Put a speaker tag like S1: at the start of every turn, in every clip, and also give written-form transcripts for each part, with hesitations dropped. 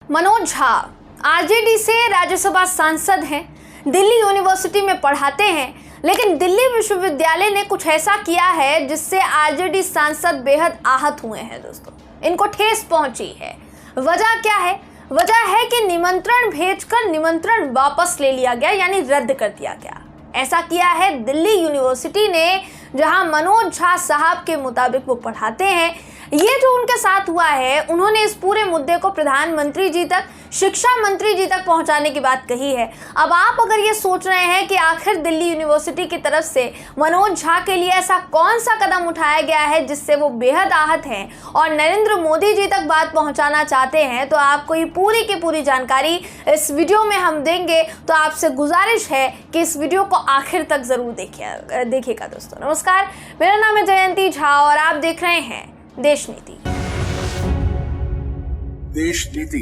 S1: Manoj Jha RJD से राज्यसभा सांसद हैं, दिल्ली यूनिवर्सिटी में पढ़ाते हैं, लेकिन दिल्ली विश्वविद्यालय ने कुछ ऐसा किया है जिससे आरजेडी सांसद बेहद आहत हुए हैं। दोस्तों, इनको ठेस पहुंची है। वजह क्या है? वजह है कि निमंत्रण भेजकर निमंत्रण वापस ले लिया गया, यानी रद्द कर दिया गया। ऐसा किया है दिल्ली यूनिवर्सिटी ने, जहां मनोज झा साहब के मुताबिक वो पढ़ाते हैं। ये जो उनके साथ हुआ है, उन्होंने इस पूरे मुद्दे को प्रधानमंत्री जी तक, शिक्षा मंत्री जी तक पहुंचाने की बात कही है। अब आप अगर ये सोच रहे हैं कि आखिर दिल्ली यूनिवर्सिटी की तरफ से मनोज झा के लिए ऐसा कौन सा कदम उठाया गया है जिससे वो बेहद आहत हैं और नरेंद्र मोदी जी तक बात पहुंचाना चाहते हैं, तो आपको ये पूरी की पूरी जानकारी इस वीडियो में हम देंगे। तो आपसे गुजारिश है कि इस वीडियो को आखिर तक जरूर देखिएगा। दोस्तों नमस्कार, मेरा नाम है जयंती झा और आप देख रहे हैं देश नीति।
S2: देश नीति,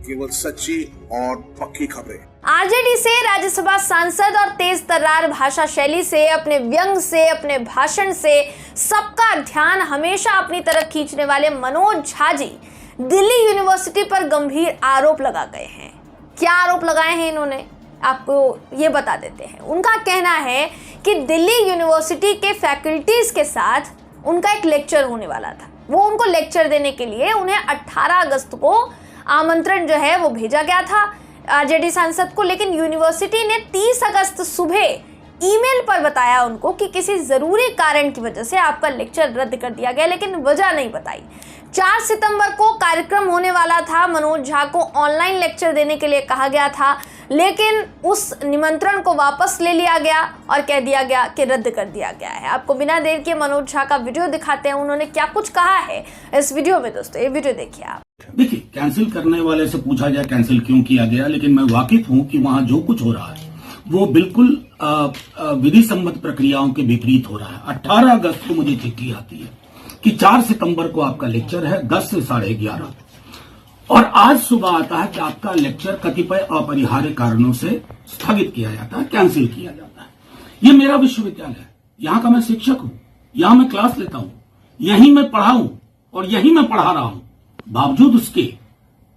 S2: केवल सच्ची और पक्की खबरें।
S1: आरजेडी से राज्यसभा सांसद और तेज तर्रार भाषा शैली से, अपने व्यंग से, अपने भाषण से सबका ध्यान हमेशा अपनी तरफ खींचने वाले मनोज झा जी दिल्ली यूनिवर्सिटी पर गंभीर आरोप लगा गए हैं। क्या आरोप लगाए हैं इन्होंने, आपको ये बता देते हैं। उनका कहना है कि दिल्ली यूनिवर्सिटी के फैकल्टीज के साथ उनका एक लेक्चर होने वाला था। वो उनको लेक्चर देने के लिए उन्हें 18 अगस्त को आमंत्रण जो है वो भेजा गया था आरजेडी सांसद को, लेकिन यूनिवर्सिटी ने 30 अगस्त सुबह ईमेल पर बताया उनको कि किसी ज़रूरी कारण की वजह से आपका लेक्चर रद्द कर दिया गया, लेकिन वजह नहीं बताई। 4 सितंबर को कार्यक्रम होने वाला था। मनोज झा को ऑनलाइन लेक्चर देने के लिए कहा गया था, लेकिन उस निमंत्रण को वापस ले लिया गया और कह दिया गया कि रद्द कर दिया गया है। आपको बिना देर के मनोज झा का वीडियो दिखाते हैं, उन्होंने क्या कुछ कहा है इस वीडियो में। दोस्तों ये वीडियो देखिए आप।
S3: देखिए, कैंसिल करने वाले से पूछा जाए कैंसिल क्यों किया गया, लेकिन मैं वाकिफ हूं कि वहां जो कुछ हो रहा है वो बिल्कुल विधि सम्मत प्रक्रियाओं के विपरीत हो रहा है। 18 अगस्त को मुझे चिट्ठी आती है कि 4 सितंबर को आपका लेक्चर है 10 से 11:30, और आज सुबह आता है कि आपका लेक्चर कतिपय अपरिहार्य कारणों से स्थगित किया जाता है, कैंसिल किया जाता है। ये मेरा विश्वविद्यालय है, यहाँ का मैं शिक्षक हूँ, यहाँ मैं क्लास लेता हूँ, यहीं मैं पढ़ा हूँ और यहीं मैं पढ़ा रहा हूँ। बावजूद उसके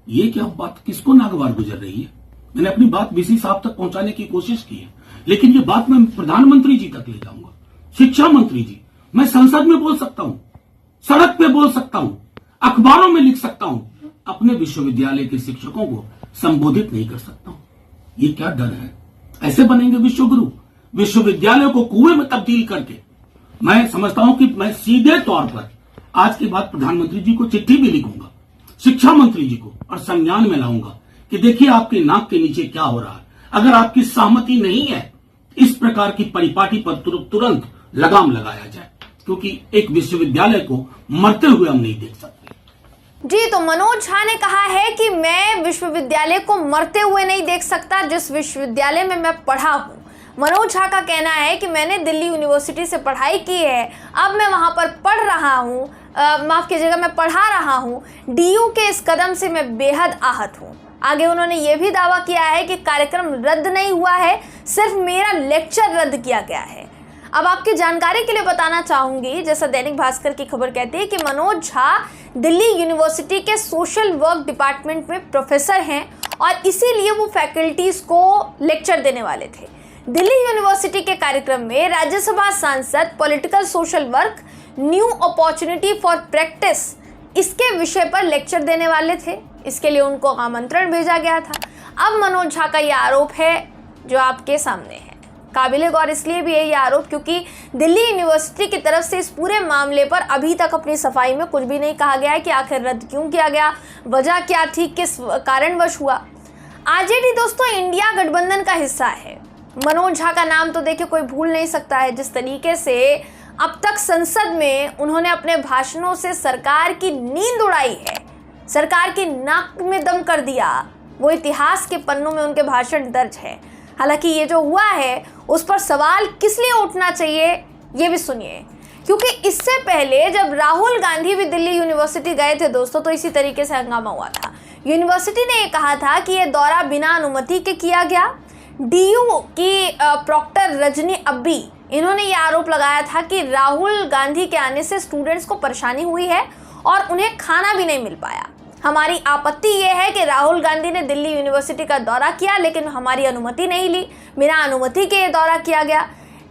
S3: ये क्या बात किसको नागवार गुजर रही है? मैंने अपनी बात वीसी साहब तक पहुंचाने की कोशिश की है, लेकिन ये बात मैं प्रधानमंत्री जी तक ले जाऊंगा, शिक्षा मंत्री जी। मैं संसद में बोल सकता हूं, सड़क पे बोल सकता हूं, अखबारों में लिख सकता हूं, अपने विश्वविद्यालय के शिक्षकों को संबोधित नहीं कर सकता हूं। ये क्या डर है? ऐसे बनेंगे विश्वगुरु? विश्वविद्यालय को कुएं में तब्दील करके। मैं समझता हूं कि मैं सीधे तौर पर आज के बाद प्रधानमंत्री जी को चिट्ठी भी लिखूंगा, शिक्षा मंत्री जी को, और संज्ञान में लाऊंगा कि देखिए आपके नाक के नीचे क्या हो रहा है। अगर आपकी सहमति नहीं है, इस प्रकार की परिपाटी पर तुरंत लगाम लगाया जाए, क्योंकि एक विश्वविद्यालय को मरते हुए हम नहीं देख सकते।
S1: जी, तो मनोज झा ने कहा है कि मैं विश्वविद्यालय को मरते हुए नहीं देख सकता जिस विश्वविद्यालय में मैं पढ़ा हूं। मनोज झा का कहना है कि मैंने दिल्ली यूनिवर्सिटी से पढ़ाई की है, अब मैं वहां पर पढ़ रहा हूं, माफ कीजिएगा, मैं पढ़ा रहा हूं। डीयू के इस कदम से मैं बेहद आहत हूं। आगे उन्होंने ये भी दावा किया है कि कार्यक्रम रद्द नहीं हुआ है, सिर्फ मेरा लेक्चर रद्द किया गया है। अब आपकी जानकारी के लिए बताना चाहूंगी, जैसा दैनिक भास्कर की खबर कहती है कि मनोज झा दिल्ली यूनिवर्सिटी के सोशल वर्क डिपार्टमेंट में प्रोफेसर हैं और इसीलिए वो फैकल्टीज को लेक्चर देने वाले थे। दिल्ली यूनिवर्सिटी के कार्यक्रम में राज्यसभा सांसद political social work, new opportunity for practice, इसके विषय पर लेक्चर देने वाले थे। इसके लिए उनको आमंत्रण भेजा गया था। अब मनोज झा का यह आरोप है जो आपके सामने है। काबिले गौर इसलिए भी है ये आरोप क्योंकि दिल्ली यूनिवर्सिटी की तरफ से इस पूरे मामले पर अभी तक अपनी सफाई में कुछ भी नहीं कहा गया है कि आखिर रद्द क्यों किया गया, वजह क्या थी, किस कारणवश हुआ। आरजेडी दोस्तों इंडिया गठबंधन का हिस्सा है। मनोज झा का नाम तो देखिए कोई भूल नहीं सकता है। जिस तरीके से अब तक संसद में उन्होंने अपने भाषणों से सरकार की नींद उड़ाई है, सरकार की नाक में दम कर दिया, वो इतिहास के पन्नों में उनके भाषण दर्ज है। हालांकि ये जो हुआ है उस पर सवाल किस लिए उठना चाहिए ये भी सुनिए, क्योंकि इससे पहले जब राहुल गांधी भी दिल्ली यूनिवर्सिटी गए थे दोस्तों, तो इसी तरीके से हंगामा हुआ था। यूनिवर्सिटी ने ये कहा था कि ये दौरा बिना अनुमति के किया गया। डीयू की प्रॉक्टर रजनी अब्बी, इन्होंने ये आरोप लगाया था कि राहुल गांधी के आने से स्टूडेंट्स को परेशानी हुई है और उन्हें खाना भी नहीं मिल पाया। हमारी आपत्ति ये है कि राहुल गांधी ने दिल्ली यूनिवर्सिटी का दौरा किया लेकिन हमारी अनुमति नहीं ली, बिना अनुमति के ये दौरा किया गया।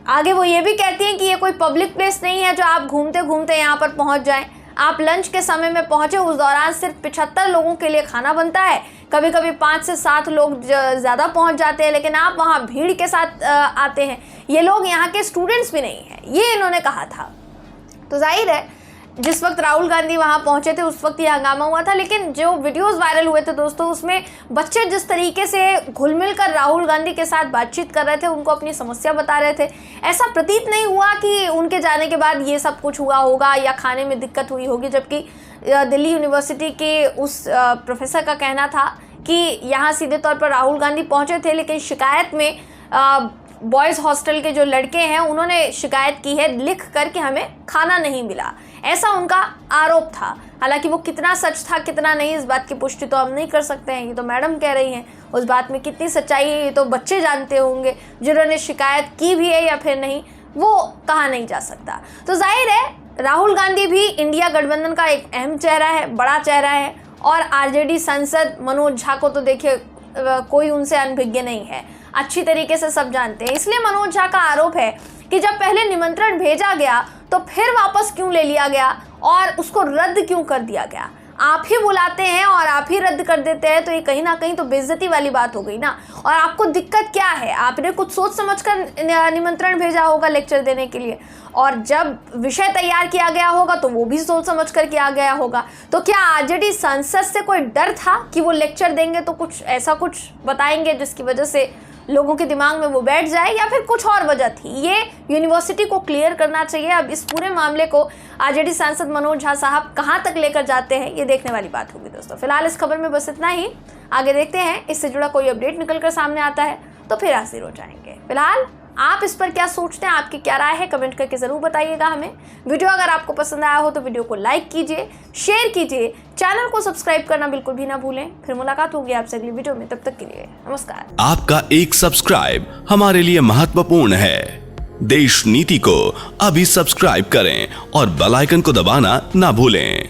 S1: आगे वो ये भी कहती हैं कि ये कोई पब्लिक प्लेस नहीं है जो आप घूमते घूमते यहाँ पर पहुँच जाएं। आप लंच के समय में पहुँचे, उस दौरान सिर्फ 75 लोगों के लिए खाना बनता है, कभी कभी 5 से 7 लोग ज़्यादा पहुँच जाते हैं, लेकिन आप वहाँ भीड़ के साथ आते हैं। ये लोग यहाँ के स्टूडेंट्स भी नहीं हैं, ये इन्होंने कहा था। तो जाहिर है जिस वक्त राहुल गांधी वहां पहुंचे थे उस वक्त ये हंगामा हुआ था, लेकिन जो वीडियोस वायरल हुए थे दोस्तों, उसमें बच्चे जिस तरीके से घुल मिल कर राहुल गांधी के साथ बातचीत कर रहे थे, उनको अपनी समस्या बता रहे थे, ऐसा प्रतीत नहीं हुआ कि उनके जाने के बाद ये सब कुछ हुआ होगा या खाने में दिक्कत हुई होगी। जबकि दिल्ली यूनिवर्सिटी के उस प्रोफेसर का कहना था कि यहाँ सीधे तौर पर राहुल गांधी पहुँचे थे, लेकिन शिकायत में बॉयज़ हॉस्टल के जो लड़के हैं उन्होंने शिकायत की है लिख कर कि हमें खाना नहीं मिला, ऐसा उनका आरोप था। हालांकि वो कितना सच था कितना नहीं, इस बात की पुष्टि तो हम नहीं कर सकते हैं, ये तो मैडम कह रही हैं। उस बात में कितनी सच्चाई है ये तो बच्चे जानते होंगे, जिन्होंने शिकायत की भी है या फिर नहीं वो कहा नहीं जा सकता। तो जाहिर है राहुल गांधी भी इंडिया गठबंधन का एक अहम चेहरा है, बड़ा चेहरा है, और आरजेडी सांसद मनोज झा को तो देखिए कोई उनसे अनभिज्ञ नहीं है, अच्छी तरीके से सब जानते हैं। इसलिए मनोज झा का आरोप है कि जब पहले निमंत्रण भेजा गया तो फिर वापस क्यों ले लिया गया और उसको रद्द क्यों कर दिया गया। आप ही बुलाते हैं और आप ही रद्द कर देते हैं, तो ये कहीं ना कहीं तो बेइज्जती वाली बात हो गई ना। और आपको दिक्कत क्या है, आपने कुछ सोच समझकर निमंत्रण भेजा होगा लेक्चर देने के लिए, और जब विषय तैयार किया गया होगा तो वो भी सोच समझकर किया गया होगा। तो क्या आरजेडी सांसद से कोई डर था कि वो लेक्चर देंगे तो कुछ ऐसा कुछ बताएंगे जिसकी वजह से लोगों के दिमाग में वो बैठ जाए, या फिर कुछ और वजह थी? ये यूनिवर्सिटी को क्लियर करना चाहिए। अब इस पूरे मामले को आरजेडी सांसद मनोज झा साहब कहां तक लेकर जाते हैं ये देखने वाली बात होगी दोस्तों। फिलहाल इस खबर में बस इतना ही, आगे देखते हैं इससे जुड़ा कोई अपडेट निकलकर सामने आता है तो फिर हाजिर हो जाएंगे। फिलहाल आप इस पर क्या सोचते हैं, आपकी क्या राय है, कमेंट करके जरूर बताइएगा हमें। वीडियो अगर आपको पसंद आया हो तो वीडियो को लाइक कीजिए, शेयर कीजिए, चैनल को सब्सक्राइब करना बिल्कुल भी ना भूलें। फिर मुलाकात होगी आपसे अगली वीडियो में, तब तक के लिए नमस्कार।
S4: आपका एक सब्सक्राइब हमारे लिए महत्वपूर्ण है। देश नीति को अभी सब्सक्राइब करें और बेल आइकन को दबाना ना भूलें।